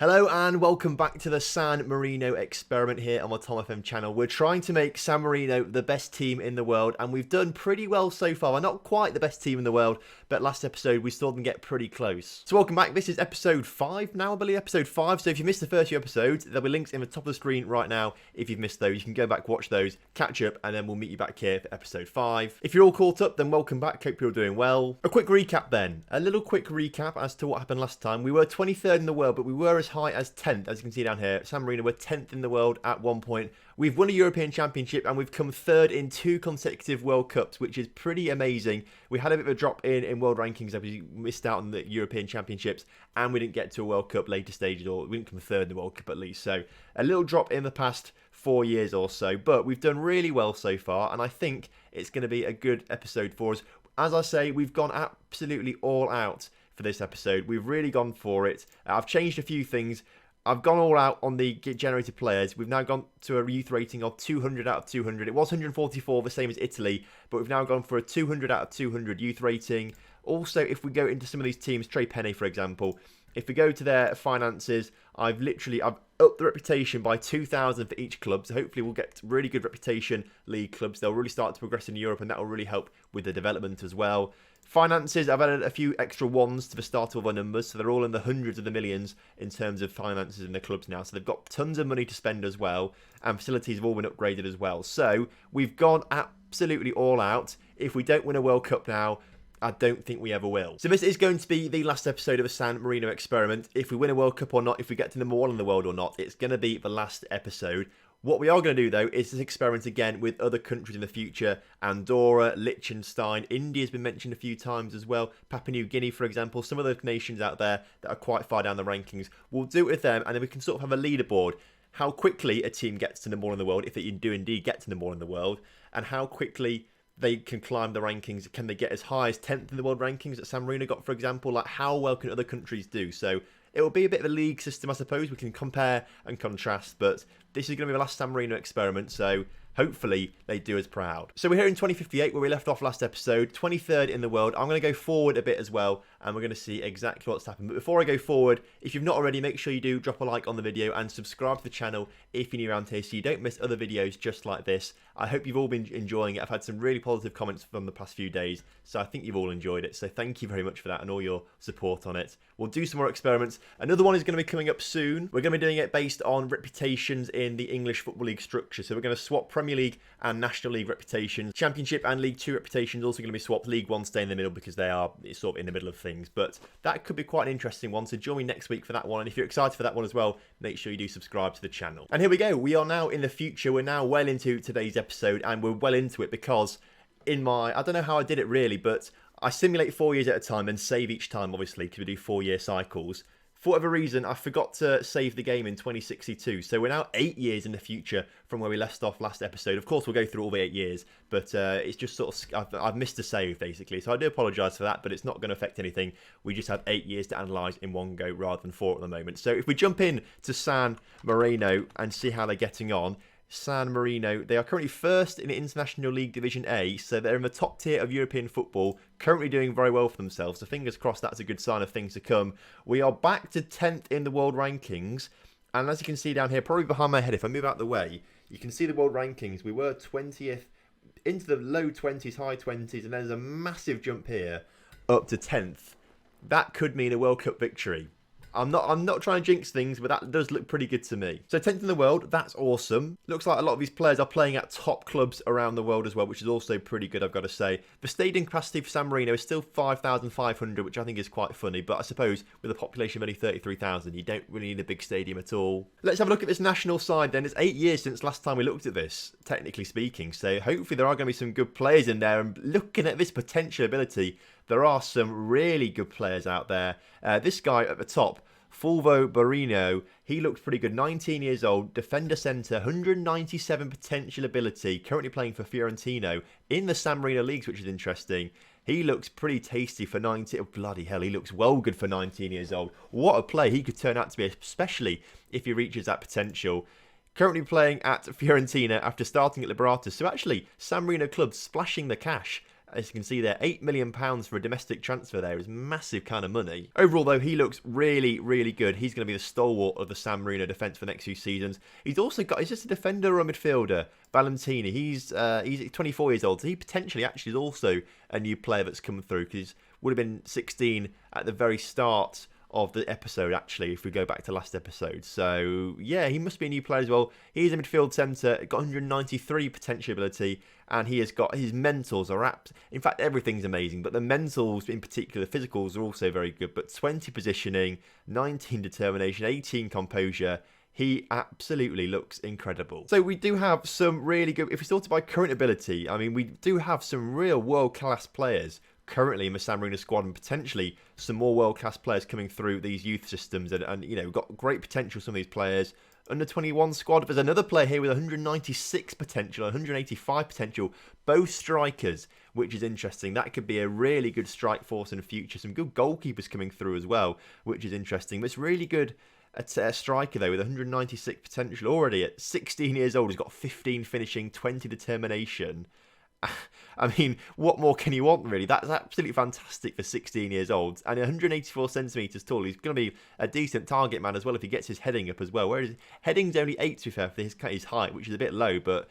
Hello and welcome back to the San Marino experiment here on the TomFM channel. We're trying to make San Marino the best team in the world, and we've done pretty well so far. We're not quite the best team in the world, but last episode we saw them get pretty close. So welcome back. This is episode 5 now, I believe, episode 5. So if you missed the first few episodes, there'll be links in the top of the screen right now. If you've missed those, you can go back, watch those, catch up, and then we'll meet you back here for episode 5. If you're all caught up, then welcome back. Hope you're all doing well. A quick recap then. A little quick recap as to what happened last time. We were 23rd in the world, but we were as high as 10th. As you can see down here, San Marino were 10th in the world at one point. We've won a European Championship and we've come 3rd in 2 consecutive World Cups, which is pretty amazing. We had a bit of a drop in world rankings as we missed out on the European Championships and we didn't get to a World Cup later stages, or we didn't come 3rd in the World Cup at least. So a little drop in the past 4 years or so, but we've done really well so far and I think it's going to be a good episode for us. As I say, we've gone absolutely all out for this episode. We've really gone for it. I've changed a few things. I've gone all out on the generated players. We've now gone to a youth rating of 200 out of 200. It was 144, the same as Italy, but we've now gone for a 200 out of 200 youth rating. Also, if we go into some of these teams, Trey Penny, for example, if we go to their finances, I've upped the reputation by 2,000 for each club. So hopefully we'll get really good reputation league clubs. They'll really start to progress in Europe and that will really help with the development as well. Finances, I've added a few extra ones to the start of all their numbers, so they're all in the hundreds of the millions in terms of finances in the clubs now. So they've got tons of money to spend as well, and facilities have all been upgraded as well. So we've gone absolutely all out. If we don't win a World Cup now, I don't think we ever will. So this is going to be the last episode of the San Marino experiment. If we win a World Cup or not, if we get to number 1 in the world or not, it's going to be the last episode. What we are going to do, though, is this experiment again with other countries in the future. Andorra, Liechtenstein, India's been mentioned a few times as well. Papua New Guinea, for example, some of the nations out there that are quite far down the rankings. We'll do it with them, and then we can sort of have a leaderboard. How quickly a team gets to number 1 in the world, if they do indeed get to number 1 in the world, and how quickly they can climb the rankings. Can they get as high as 10th in the world rankings that San Marino got, for example? Like, how well can other countries do? So it will be a bit of a league system, I suppose. We can compare and contrast, but this is going to be the last San Marino experiment, so hopefully they do us proud. So we're here in 2058 where we left off last episode, 23rd in the world. I'm going to go forward a bit as well, and we're going to see exactly what's happened. But before I go forward, if you've not already, make sure you do drop a like on the video and subscribe to the channel if you're new around here so you don't miss other videos just like this. I hope you've all been enjoying it. I've had some really positive comments from the past few days, so I think you've all enjoyed it. So thank you very much for that and all your support on it. We'll do some more experiments. Another one is going to be coming up soon. We're going to be doing it based on reputations in the English Football League structure. So we're going to swap Premier League and National League reputations. Championship and League 2 reputations also going to be swapped. League 1 stay in the middle because they are sort of in the middle of things. But that could be quite an interesting one. So join me next week for that one. And if you're excited for that one as well, make sure you do subscribe to the channel. And here we go. We are now in the future. We're now well into today's episode, and we're well into it because I don't know how I did it really, but I simulate 4 years at a time and save each time, obviously, because we do 4-year cycles. For whatever reason, I forgot to save the game in 2062. So we're now 8 years in the future from where we left off last episode. Of course, we'll go through all the 8 years, but it's just sort of, I've missed a save, basically. So I do apologise for that, but it's not going to affect anything. We just have 8 years to analyse in one go rather than 4 at the moment. So if we jump in to San Marino and see how they're getting on, San Marino, they are currently first in the International League Division A, so they're in the top tier of European football, currently doing very well for themselves, so fingers crossed that's a good sign of things to come. We are back to 10th in the world rankings, and as you can see down here, probably behind my head, if I move out the way, you can see the world rankings. We were 20th, into the low 20s, high 20s, and there's a massive jump here up to 10th. That could mean a World Cup victory. I'm not trying to jinx things, but that does look pretty good to me. So 10th in the world, that's awesome. Looks like a lot of these players are playing at top clubs around the world as well, which is also pretty good, I've got to say. The stadium capacity for San Marino is still 5,500, which I think is quite funny, but I suppose with a population of only 33,000, you don't really need a big stadium at all. Let's have a look at this national side then. It's 8 years since last time we looked at this, technically speaking, so hopefully there are going to be some good players in there, and looking at this potential ability, there are some really good players out there. This guy at the top, Fulvo Barino, he looked pretty good. 19 years old, defender centre, 197 potential ability, currently playing for Fiorentino in the San Marino leagues, which is interesting. He looks pretty tasty for 19. Oh, bloody hell, he looks well good for 19 years old. What a play he could turn out to be, especially if he reaches that potential. Currently playing at Fiorentina after starting at Liberatus. So actually, San Marino club splashing the cash As you can see there, £8 million for a domestic transfer there is massive kind of money. Overall, though, he looks really, really good. He's going to be the stalwart of the San Marino defence for the next few seasons. He's just a defender or a midfielder. Valentini, he's 24 years old, so he potentially actually is also a new player that's come through, because he would have been 16 at the very start of the episode, actually, if we go back to last episode. So, yeah, he must be a new player as well. He's a midfield centre, got 193 potential ability, and he has got his mentals are apt. In fact, everything's amazing, but the mentals in particular, the physicals are also very good. But 20 positioning, 19 determination, 18 composure. He absolutely looks incredible. So we do have some really good, if we sort it by current ability, I mean, we do have some real world-class players currently in the San Marino squad, and potentially some more world-class players coming through these youth systems, and you know, we've got great potential, some of these players. Under 21 squad, there's another player here with 196 potential, 185 potential, both strikers, which is interesting. That could be a really good strike force in the future. Some good goalkeepers coming through as well, which is interesting. But it's really good at a striker, though, with 196 potential already at 16 years old. He's got 15 finishing, 20 determination. I mean, what more can you want, really? That's absolutely fantastic for 16 years old. And 184 centimetres tall. He's going to be a decent target man as well if he gets his heading up as well. Whereas heading's only 8, to be fair, for his height, which is a bit low, but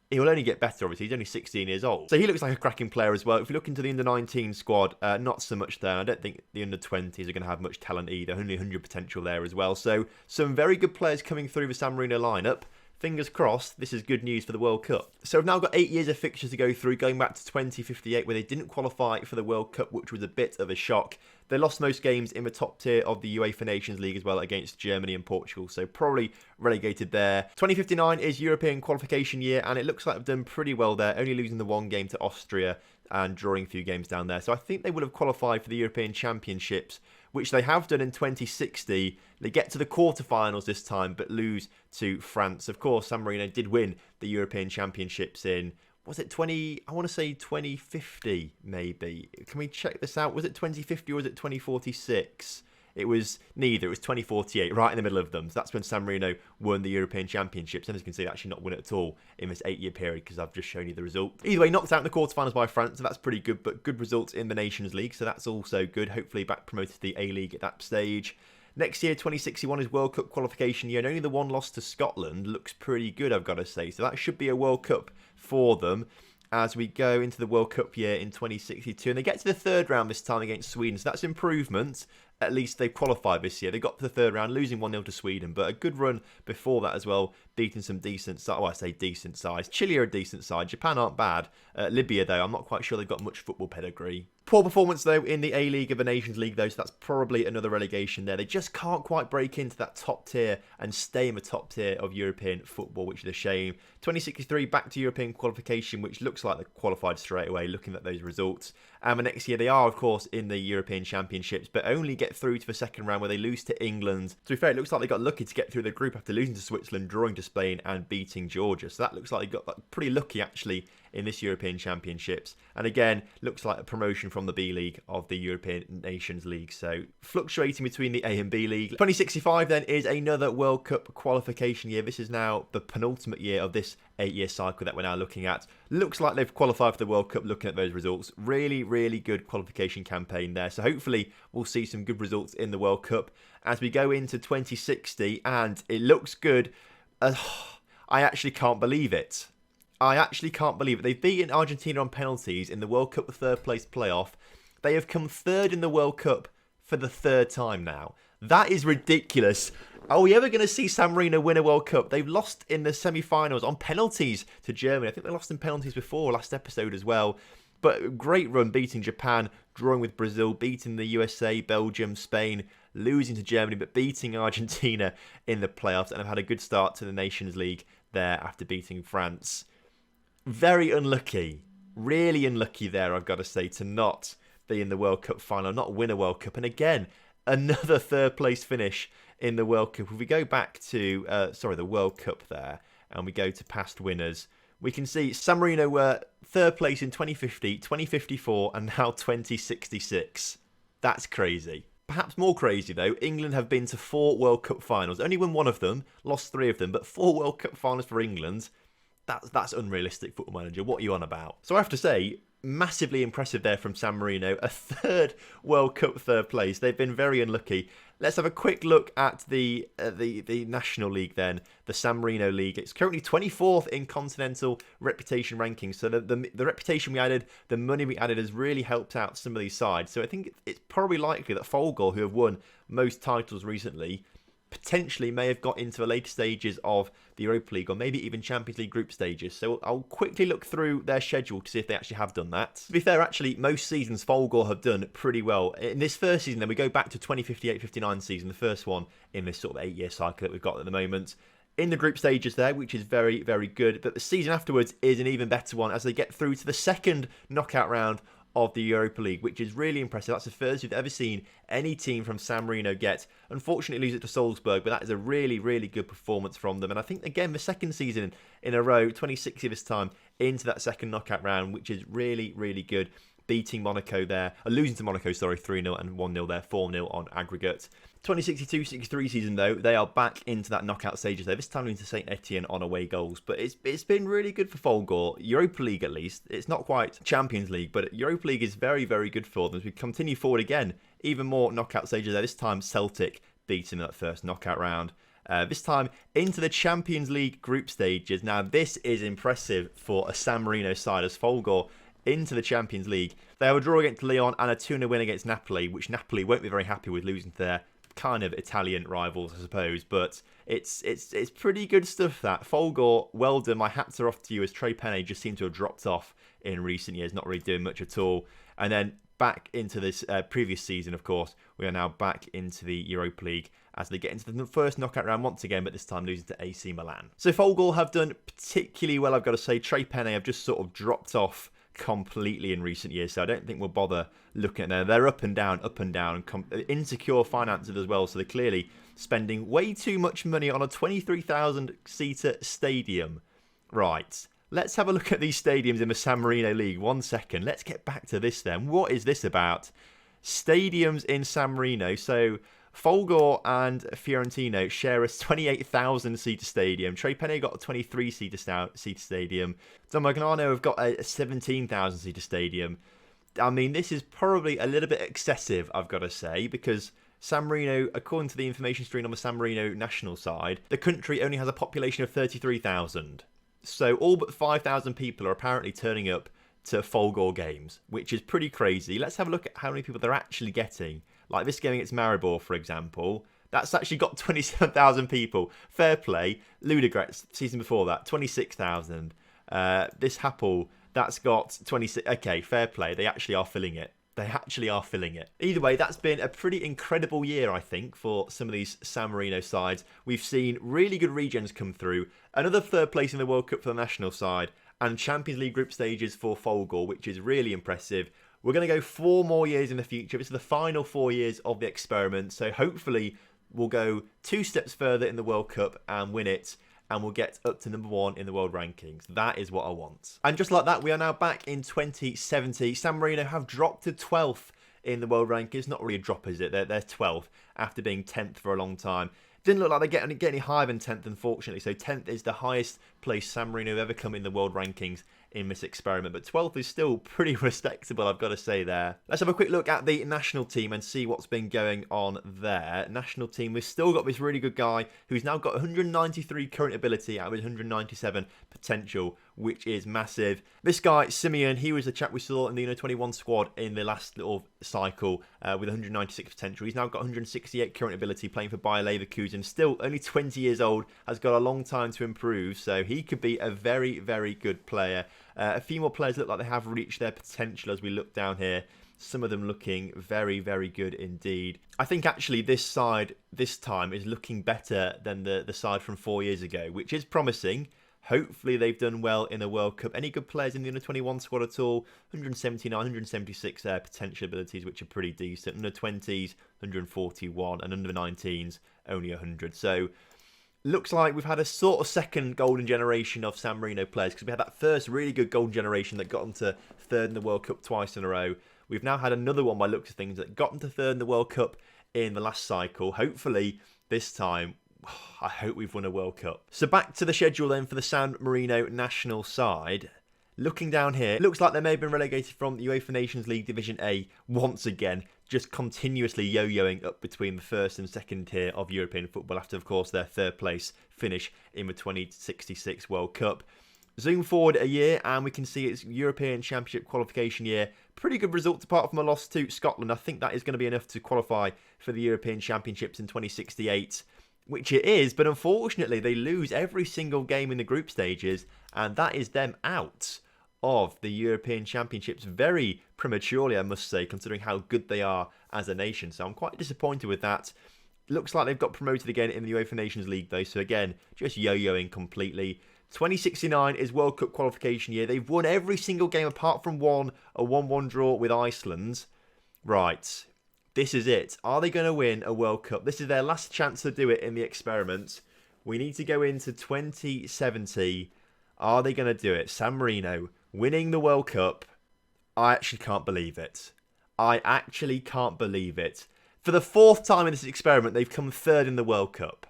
he will only get better, obviously. He's only 16 years old. So he looks like a cracking player as well. If you look into the under-19 squad, not so much there. I don't think the under-20s are going to have much talent either. Only 100 potential there as well. So some very good players coming through the San Marino lineup. Fingers crossed, this is good news for the World Cup. So we've now got 8 years of fixtures to go through, going back to 2058, where they didn't qualify for the World Cup, which was a bit of a shock. They lost most games in the top tier of the UEFA Nations League as well, against Germany and Portugal, so probably relegated there. 2059 is European qualification year, and it looks like they've done pretty well there, only losing the one game to Austria and drawing a few games down there. So I think they would have qualified for the European Championships, which they have done in 2060. They get to the quarterfinals this time, but lose to France. Of course, San Marino did win the European Championships in, was it 2050 maybe? Can we check this out? Was it 2050 or was it 2046? It was neither. It was 2048, right in the middle of them. So that's when San Marino won the European Championships. And as you can see, they actually not won it at all in this 8-year period, because I've just shown you the result. Either way, knocked out in the quarterfinals by France, so that's pretty good. But good results in the Nations League, so that's also good. Hopefully back promoted to the A-League at that stage. Next year, 2061, is World Cup qualification year, and only the one loss to Scotland looks pretty good, I've got to say. So that should be a World Cup for them as we go into the World Cup year in 2062. And they get to the third round this time against Sweden, so that's improvement. At least they've qualified this year. They got to the third round, losing 1-0 to Sweden, but a good run before that as well, beating some decent size. Well, I say decent size. Chile are a decent side. Japan aren't bad. Libya, though, I'm not quite sure they've got much football pedigree. Poor performance, though, in the A-League of the Nations League, though, so that's probably another relegation there. They just can't quite break into that top tier and stay in the top tier of European football, which is a shame. 2063, back to European qualification, which looks like they're qualified straight away, looking at those results. And the next year, they are, of course, in the European Championships, but only get through to the second round, where they lose to England. To be fair, it looks like they got lucky to get through the group after losing to Switzerland, drawing to Spain, and beating Georgia. So that looks like they got pretty lucky, actually, in this European Championships. And again, looks like a promotion from the B League of the European Nations League. So fluctuating between the A and B League. 2065 then is another World Cup qualification year. This is now the penultimate year of this 8-year cycle that we're now looking at. Looks like they've qualified for the World Cup, looking at those results. Really, really good qualification campaign there. So hopefully we'll see some good results in the World Cup as we go into 2060, and it looks good. I actually can't believe it. I actually can't believe it. They've beaten Argentina on penalties in the World Cup third place playoff. They have come third in the World Cup for the third time now. That is ridiculous. Are we ever going to see San Marino win a World Cup? They've lost in the semi-finals on penalties to Germany. I think they lost in penalties before, last episode as well. But great run, beating Japan, drawing with Brazil, beating the USA, Belgium, Spain, losing to Germany, but beating Argentina in the playoffs. And have had a good start to the Nations League there after beating France. Very unlucky, really unlucky there, I've got to say, to not be in the World Cup final, not win a World Cup. And again, another third place finish in the World Cup. If we go back to, the World Cup there, and we go to past winners, we can see San Marino were third place in 2050, 2054, and now 2066. That's crazy. Perhaps more crazy, though, England have been to 4 World Cup finals. Only won 1 of them, lost 3 of them, but 4 World Cup finals for England. That's unrealistic, Football Manager. What are you on about? So I have to say, massively impressive there from San Marino. A third World Cup third place. They've been very unlucky. Let's have a quick look at the National League then, the San Marino League. It's currently 24th in continental reputation rankings. So the reputation we added, the money we added has really helped out some of these sides. So I think it's probably likely that Folgore, who have won most titles recently, potentially may have got into the later stages of the Europa League or maybe even Champions League group stages. So I'll quickly look through their schedule to see if they actually have done that. To be fair, actually, most seasons Folgore have done pretty well. In this first season, then we go back to 2058-59 season, the first one in this sort of 8-year cycle that we've got at the moment. In the group stages there, which is very, very good. But the season afterwards is an even better one as they get through to the second knockout round of the Europa League, which is really impressive. That's the first we've ever seen any team from San Marino get. Unfortunately, lose it to Salzburg, but that is a really, really good performance from them. And I think, again, the second season in a row, 2060 this time, into that second knockout round, which is really, really good. Beating Monaco there, losing to Monaco, 3-0 and 1-0 there, 4-0 on aggregate. 2062-63 season, though, they are back into that knockout stages there, this time losing to St Etienne on away goals. But it's been really good for Folgore, Europa League at least. It's not quite Champions League, but Europa League is very, very good for them as we continue forward again. Even more knockout stages there, this time Celtic beating that first knockout round. This time into the Champions League group stages. Now, this is impressive for a San Marino side as Folgore into the Champions League. They have a draw against Lyon and a 2-0 win against Napoli, which Napoli won't be very happy with losing to their kind of Italian rivals, I suppose. But it's pretty good stuff, that. Folgore, well done. My hats are off to you, as Trey Penne just seemed to have dropped off in recent years, not really doing much at all. And then back into this previous season, of course, we are now back into the Europa League as they get into the first knockout round once again, but this time losing to AC Milan. So Folgore have done particularly well, I've got to say. Trey Penne have just sort of dropped off completely in recent years, so I don't think we'll bother looking at them. They're up and down, insecure finances as well, so they're clearly spending way too much money on a 23,000-seater stadium. Right, let's have a look at these stadiums in the San Marino League. 1 second, let's get back to this then. What is this about? Stadiums in San Marino. So Folgore and Fiorentino share a 28,000-seater stadium. Trey Penne got a 23-seater stadium. Domagnano have got a 17,000-seater stadium. I mean, this is probably a little bit excessive, I've got to say, because San Marino, according to the information stream on the San Marino national side, the country only has a population of 33,000. So all but 5,000 people are apparently turning up to Folgore games, which is pretty crazy. Let's have a look at how many people they're actually getting. Like this game against Maribor, for example, that's actually got 27,000 people. Fair play. Ludogorets, season before that, 26,000. This Hapoel, that's got 26. Okay, fair play. They actually are filling it. Either way, that's been a pretty incredible year, I think, for some of these San Marino sides. We've seen really good regions come through. Another third place in the World Cup for the national side. And Champions League group stages for Folgore, which is really impressive. We're going to go 4 more years in the future. This is the final 4 years of the experiment. So hopefully we'll go 2 steps further in the World Cup and win it. And we'll get up to number 1 in the world rankings. That is what I want. And just like that, we are now back in 2070. San Marino have dropped to 12th in the world rankings. Not really a drop, is it? They're 12th after being 10th for a long time. Didn't look like they get any higher than 10th, unfortunately. So 10th is the highest place San Marino have ever come in the world rankings in this experiment. But 12th is still pretty respectable, I've got to say there. Let's have a quick look at the national team and see what's been going on there. National team, we've still got this really good guy who's now got 193 current ability out of his 197 potential, which is massive. This guy, Simeon, he was the chap we saw in the U21 squad in the last little cycle with 196 potential. He's now got 168 current ability, playing for Bayer Leverkusen. Still only 20 years old, has got a long time to improve, so he could be a very, very good player. A few more players look like they have reached their potential as we look down here. Some of them looking very, very good indeed. I think actually this side this time is looking better than the side from 4 years ago, which is promising. Hopefully they've done well in the World Cup. Any good players in the Under-21 squad at all? 179, 176 potential abilities, which are pretty decent. Under-20s, 141, and Under-19s, only 100. So looks like we've had a sort of second golden generation of San Marino players, because we had that first really good golden generation that got them to third in the World Cup twice in a row. We've now had another one by looks of things that got them to third in the World Cup in the last cycle. Hopefully this time, I hope we've won a World Cup. So back to the schedule then for the San Marino national side. looking down here, it looks like they may have been relegated from the UEFA Nations League Division A once again, just continuously yo-yoing up between the first and second tier of European football after, of course, their third place finish in the 2066 World Cup. Zoom forward a year and we can see it's European Championship qualification year. Pretty good results apart from a loss to Scotland. I think that is going to be enough to qualify for the European Championships in 2068, which it is, but unfortunately they lose every single game in the group stages and that is them out of the European Championships very prematurely, I must say, considering how good they are as a nation. So I'm quite disappointed with that. Looks like they've got promoted again in the UEFA Nations League though, so again, just yo-yoing completely. 2069 is World Cup qualification year. They've won every single game apart from one, a 1-1 draw with Iceland. Right, this is it. Are they going to win a World Cup? This is their last chance to do it in the experiment. We need to go into 2070. Are they going to do it? San Marino winning the World Cup. I actually can't believe it. I actually can't believe it. For the fourth time in this experiment, they've come third in the World Cup.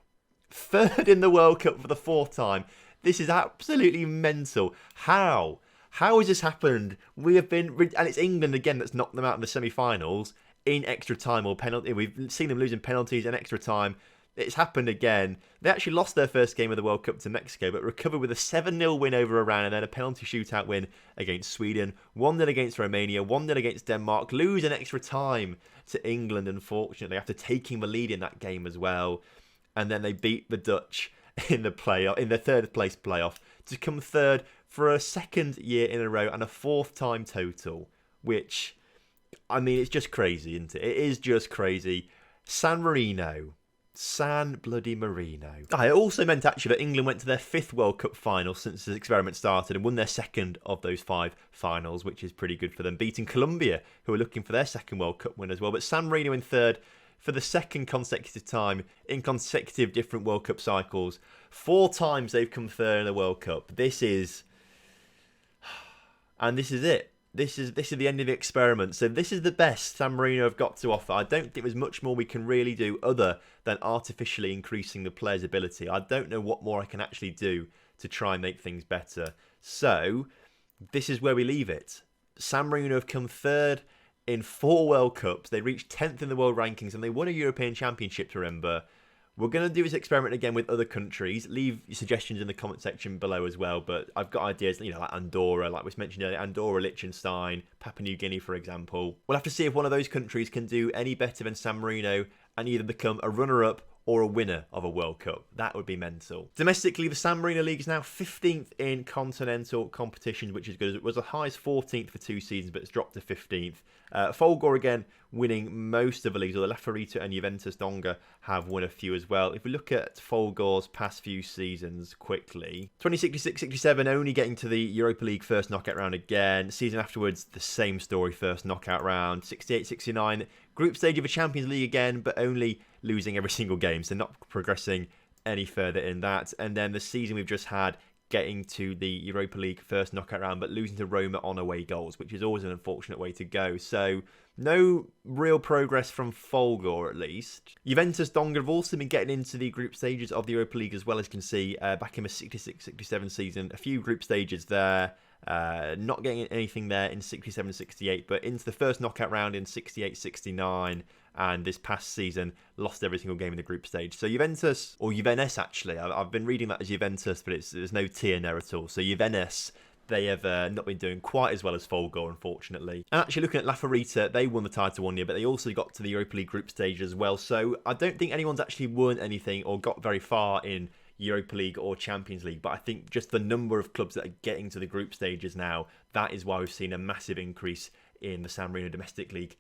Third in the World Cup for the fourth time. This is absolutely mental. How? How has this happened? We have been, and it's England again that's knocked them out in the semi-finals in extra time or penalty. We've seen them losing penalties in extra time. It's happened again. They actually lost their first game of the World Cup to Mexico, but recovered with a 7-0 win over Iran and then a penalty shootout win against Sweden. 1-0 against Romania, 1-0 against Denmark. Lose in extra time to England, unfortunately, after taking the lead in that game as well. And then they beat the Dutch in the playoff, in the third place playoff, to come third for a second year in a row and a fourth time total, which, I mean, it's just crazy, isn't it? It is just crazy. San Marino. San bloody Marino. I also meant actually that England went to their 5th World Cup final since this experiment started and won their 2nd of those 5 finals, which is pretty good for them, beating Colombia, who are looking for their 2nd World Cup win as well. But San Marino in 3rd for the 2nd consecutive time in consecutive different World Cup cycles. 4 times they've come 3rd in the World Cup. This is... And this is it. This is the end of the experiment. So this is the best San Marino have got to offer. I don't think there's much more we can really do other than artificially increasing the players' ability. I don't know what more I can actually do to try and make things better. So this is where we leave it. San Marino have come 3rd in 4 World Cups. They reached 10th in the world rankings and they won a European Championship, to remember. We're going to do this experiment again with other countries. Leave your suggestions in the comment section below as well. But I've got ideas, you know, like Andorra, like we mentioned earlier, Andorra, Liechtenstein, Papua New Guinea, for example. We'll have to see if one of those countries can do any better than San Marino and either become a runner-up or a winner of a World Cup. That would be mental. Domestically, the San Marino League is now 15th in continental competitions, which is good. It was as high as 14th for 2 seasons, but it's dropped to 15th. Folgore again winning most of the leagues, although La Ferita and Juventus Donga have won a few as well. If we look at Folgore's past few seasons quickly, 2066-67 only getting to the Europa League first knockout round again. Season afterwards, the same story, first knockout round. 68-69, group stage of a Champions League again, but only losing every single game, so not progressing any further in that. And then the season we've just had, getting to the Europa League first knockout round, but losing to Roma on away goals, which is always an unfortunate way to go. So no real progress from Folgore, at least. Juventus Donga have also been getting into the group stages of the Europa League as well, as you can see, back in the 66-67 season. A few group stages there. Not getting anything there in 67-68, but into the first knockout round in 68-69, and this past season lost every single game in the group stage. So Juventus, or Juventus actually, I've been reading that as Juventus, but there's no T in there at all. So Juventus, they have not been doing quite as well as Folgore, unfortunately. And actually looking at La Ferita, they won the title one year, but they also got to the Europa League group stage as well. So I don't think anyone's actually won anything or got very far in Europa League or Champions League, but I think just the number of clubs that are getting to the group stages now, that is why we've seen a massive increase in the San Marino Domestic League,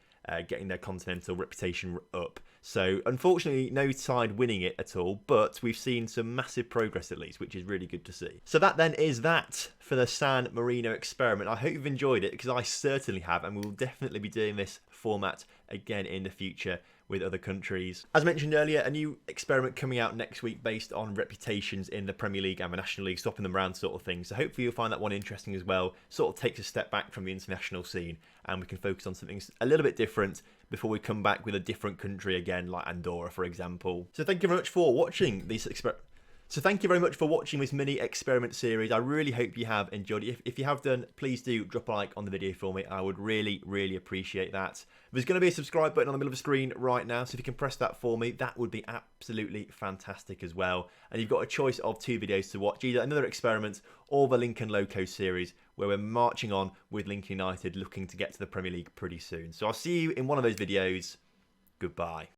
getting their continental reputation up. So unfortunately no side winning it at all, but we've seen some massive progress at least, which is really good to see. So that then is that for the San Marino experiment. I hope you've enjoyed it, because I certainly have, and we'll definitely be doing this format again in the future with other countries. As mentioned earlier, a new experiment coming out next week based on reputations in the Premier League and the National League, swapping them around sort of thing. So hopefully you'll find that one interesting as well. Sort of takes a step back from the international scene and we can focus on something a little bit different before we come back with a different country again, like Andorra, for example. So thank you very much for watching these experiments. So thank you very much for watching this mini experiment series. I really hope you have enjoyed it. If you have done, please do drop a like on the video for me. I would really, really appreciate that. There's going to be a subscribe button on the middle of the screen right now, so if you can press that for me, that would be absolutely fantastic as well. And you've got a choice of 2 videos to watch, either another experiment or the Lincoln Loco series, where we're marching on with Lincoln United, looking to get to the Premier League pretty soon. So I'll see you in one of those videos. Goodbye.